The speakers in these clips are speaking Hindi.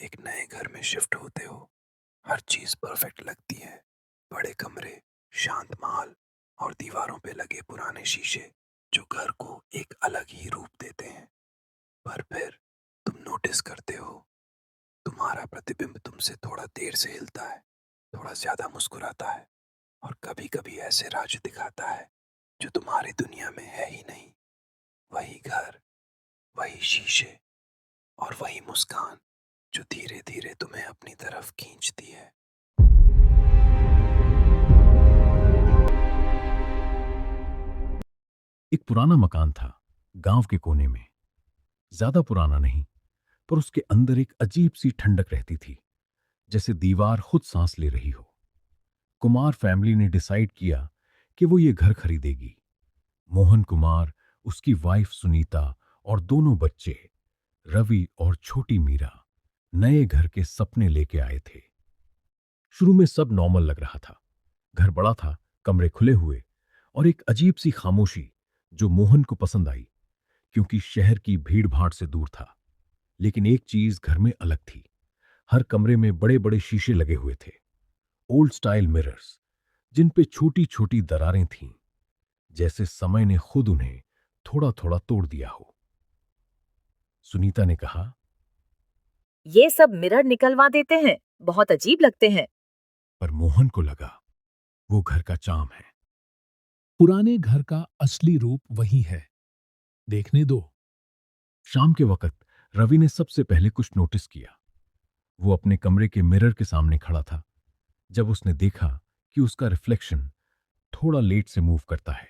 एक नए घर में शिफ्ट होते हो, हर चीज परफेक्ट लगती है। बड़े कमरे, शांत माहौल और दीवारों पे लगे पुराने शीशे जो घर को एक अलग ही रूप देते हैं। पर फिर तुम नोटिस करते हो, तुम्हारा प्रतिबिंब तुमसे थोड़ा देर से हिलता है, थोड़ा ज्यादा मुस्कुराता है और कभी-कभी ऐसे राज दिखाता है जो तुम्हारी दुनिया में है ही नहीं। वही घर, वही शीशे और वही मुस्कान जो धीरे धीरे तुम्हें अपनी तरफ खींचती है। एक पुराना मकान था गांव के कोने में। ज्यादा पुराना नहीं, पर उसके अंदर एक अजीब सी ठंडक रहती थी, जैसे दीवार खुद सांस ले रही हो। कुमार फैमिली ने डिसाइड किया कि वो ये घर खरीदेगी। मोहन कुमार, उसकी वाइफ सुनीता और दोनों बच्चे रवि और छोटी मीरा नए घर के सपने लेके आए थे। शुरू में सब नॉर्मल लग रहा था। घर बड़ा था, कमरे खुले हुए और एक अजीब सी खामोशी जो मोहन को पसंद आई, क्योंकि शहर की भीड़ भाड़ से दूर था। लेकिन एक चीज घर में अलग थी। हर कमरे में बड़े बड़े शीशे लगे हुए थे, ओल्ड स्टाइल मिरर्स, जिन पे छोटी छोटी दरारें थीं, जैसे समय ने खुद उन्हें थोड़ा थोड़ा तोड़ दिया हो। सुनीता ने कहा, ये सब मिरर निकलवा देते हैं, बहुत अजीब लगते हैं। पर मोहन को लगा वो घर का चार्म है। पुराने घर का असली रूप वही है, देखने दो। शाम के वक्त रवि ने सबसे पहले कुछ नोटिस किया। वो अपने कमरे के मिरर के सामने खड़ा था, जब उसने देखा कि उसका रिफ्लेक्शन थोड़ा लेट से मूव करता है।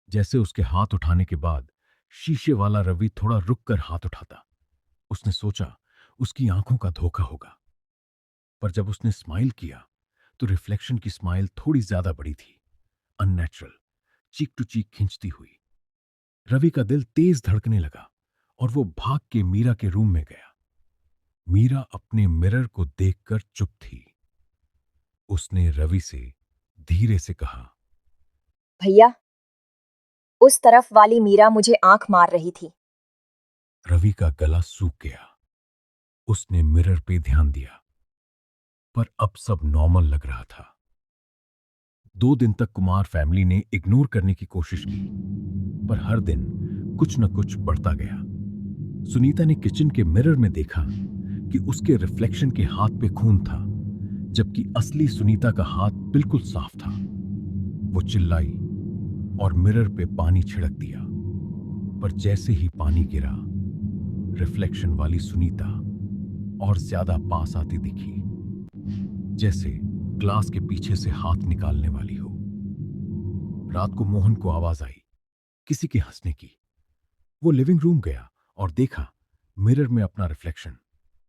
जैसे उसके हाथ उठाने के बाद शीशे वाला रवि थोड़ा रुककर हाथ उठाता। उसने सोचा उसकी आंखों का धोखा होगा, पर जब उसने स्माइल किया तो रिफ्लेक्शन की स्माइल थोड़ी ज्यादा बड़ी थी, अननेचुरल, चीक टू चीक खींचती हुई। रवि का दिल तेज धड़कने लगा और वो भाग के मीरा के रूम में गया। मीरा अपने मिरर को देखकर चुप थी। उसने रवि से धीरे से कहा, भैया, उस तरफ वाली मीरा मुझे आंख मार रही थी। रवि का गला सूख गया। उसने मिरर पे ध्यान दिया, पर अब सब नॉर्मल लग रहा था। 2 दिन तक कुमार फैमिली ने इग्नोर करने की कोशिश की, पर हर दिन कुछ न कुछ बढ़ता गया। सुनीता ने किचन के मिरर में देखा कि उसके रिफ्लेक्शन के हाथ पे खून था, जबकि असली सुनीता का हाथ बिल्कुल साफ था। वो चिल्लाई और मिरर पे पानी छिड़क दिया, पर जैसे ही पानी गिरा, रिफ्लेक्शन वाली सुनीता और ज्यादा पास आती दिखी, जैसे ग्लास के पीछे से हाथ निकालने वाली हो। रात को मोहन को आवाज आई किसी के हंसने की। वो लिविंग रूम गया और देखा मिरर में अपना रिफ्लेक्शन,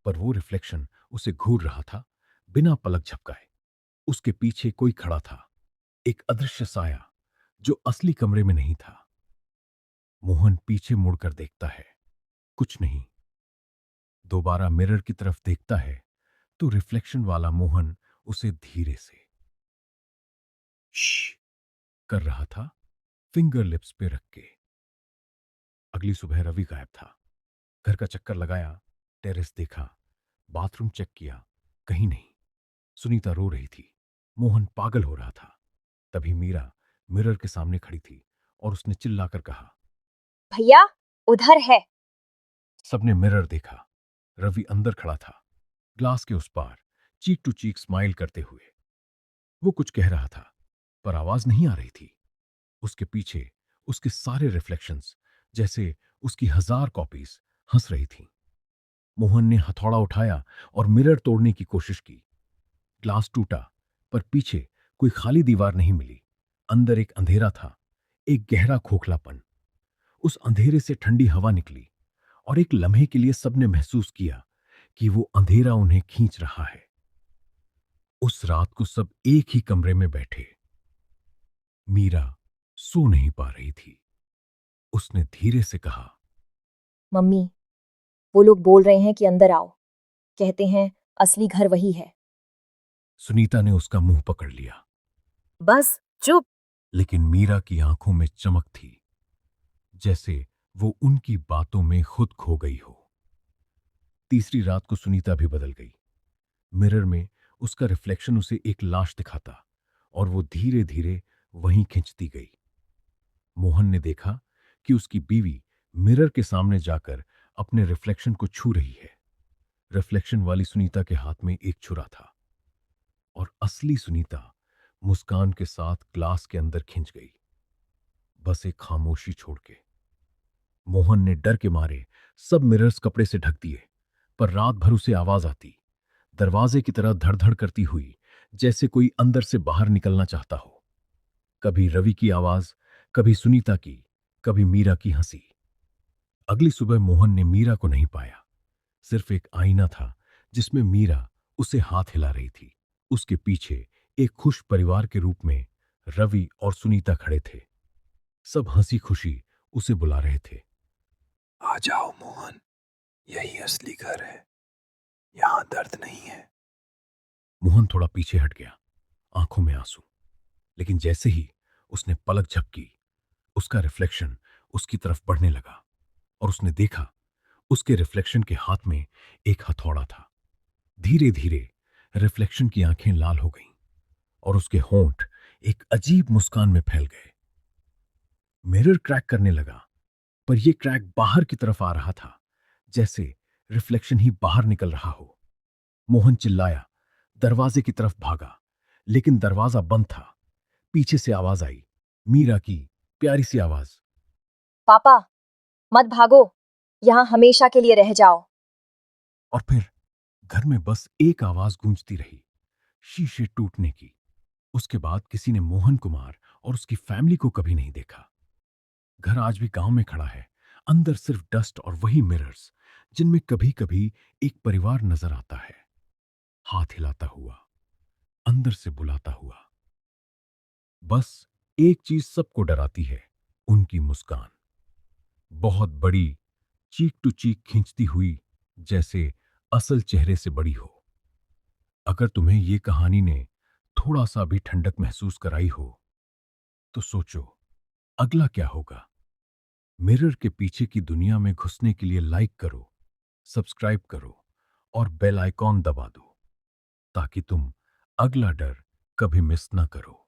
पर वो रिफ्लेक्शन उसे घूर रहा था, बिना पलक झपकाए। उसके पीछे कोई खड़ा था, एक अदृश्य साया जो असली कमरे में नहीं था। मोहन पीछे मुड़कर देखता है, कुछ नहीं। दोबारा मिरर की तरफ देखता है तो रिफ्लेक्शन वाला मोहन उसे धीरे से श्श कर रहा था, फिंगर लिप्स पे रख के। अगली सुबह रवि गायब था। घर का चक्कर लगाया, टेरेस देखा, बाथरूम चेक किया, कहीं नहीं। सुनीता रो रही थी, मोहन पागल हो रहा था। तभी मीरा मिरर के सामने खड़ी थी और उसने चिल्लाकर कहा। भैया, उधर है। सबने मिरर देखा। रवि अंदर खड़ा था, ग्लास के उस पार, चीक टू चीक स्माइल करते हुए। वो कुछ कह रहा था, पर आवाज नहीं आ रही थी। उसके पीछे उसके सारे रिफ्लेक्शंस, जैसे उसकी 1000 कॉपीज, हंस रही थीं। मोहन ने हथौड़ा उठाया और मिरर तोड़ने की कोशिश की। ग्लास टूटा, पर पीछे कोई खाली दीवार नहीं मिली। अंदर एक अंधेरा था, एक गहरा खोखलापन। उस अंधेरे से ठंडी हवा निकली और एक लम्हे के लिए सबने महसूस किया कि वो अंधेरा उन्हें खींच रहा है। उस रात को सब एक ही कमरे में बैठे। मीरा सो नहीं पा रही थी। उसने धीरे से कहा, मम्मी, वो लोग बोल रहे हैं कि अंदर आओ। कहते हैं असली घर वही है। सुनीता ने उसका मुंह पकड़ लिया, बस चुप। लेकिन मीरा की आंखों में चमक थी, जैसे वो उनकी बातों में खुद खो गई हो। तीसरी रात को सुनीता भी बदल गई। मिरर में उसका रिफ्लेक्शन उसे एक लाश दिखाता और वो धीरे धीरे वहीं खिंचती गई। मोहन ने देखा कि उसकी बीवी मिरर के सामने जाकर अपने रिफ्लेक्शन को छू रही है। रिफ्लेक्शन वाली सुनीता के हाथ में एक छुरा था और असली सुनीता मुस्कान के साथ ग्लास के अंदर खिंच गई, बस एक खामोशी छोड़ के। मोहन ने डर के मारे सब मिरर्स कपड़े से ढक दिए, पर रात भर उसे आवाज आती, दरवाजे की तरह धड़-धड़ करती हुई, जैसे कोई अंदर से बाहर निकलना चाहता हो। कभी रवि की आवाज, कभी सुनीता की, कभी मीरा की हंसी। अगली सुबह मोहन ने मीरा को नहीं पाया। सिर्फ एक आईना था जिसमें मीरा उसे हाथ हिला रही थी। उसके पीछे एक खुश परिवार के रूप में रवि और सुनीता खड़े थे। सब हंसी खुशी उसे बुला रहे थे। आ जाओ मोहन, यही असली घर है, यहाँ दर्द नहीं है। मोहन थोड़ा पीछे हट गया, आंखों में आंसू। लेकिन जैसे ही उसने पलक झपकी, उसका रिफ्लेक्शन उसकी तरफ बढ़ने लगा और उसने देखा उसके रिफ्लेक्शन के हाथ में एक हथौड़ा था। धीरे धीरे रिफ्लेक्शन की आंखें लाल हो गईं और उसके होंठ एक अजीब मुस्कान में फैल गए। मिरर क्रैक करने लगा, पर यह क्रैक बाहर की तरफ आ रहा था, जैसे रिफ्लेक्शन ही बाहर निकल रहा हो। मोहन चिल्लाया, दरवाजे की तरफ भागा, लेकिन दरवाजा बंद था। पीछे से आवाज आई, मीरा की प्यारी सी आवाज। पापा, मत भागो, यहाँ हमेशा के लिए रह जाओ। और फिर घर में बस एक आवाज गूंजती रही, शीशे टूटने की। उसके बाद किसी ने मोहन कुमार और उसकी फैमिली को कभी नहीं देखा। घर आज भी गांव में खड़ा है, अंदर सिर्फ डस्ट और वही मिरर्स जिनमें कभी कभी एक परिवार नजर आता है, हाथ हिलाता हुआ, अंदर से बुलाता हुआ। बस एक चीज सबको डराती है, उनकी मुस्कान, बहुत बड़ी, चीक टू चीक खींचती हुई, जैसे असल चेहरे से बड़ी हो। अगर तुम्हें ये कहानी ने थोड़ा सा भी ठंडक महसूस कराई हो, तो सोचो अगला क्या होगा। मिरर के पीछे की दुनिया में घुसने के लिए लाइक करो, सब्सक्राइब करो और बेल आइकॉन दबा दो, ताकि तुम अगला डर कभी मिस ना करो।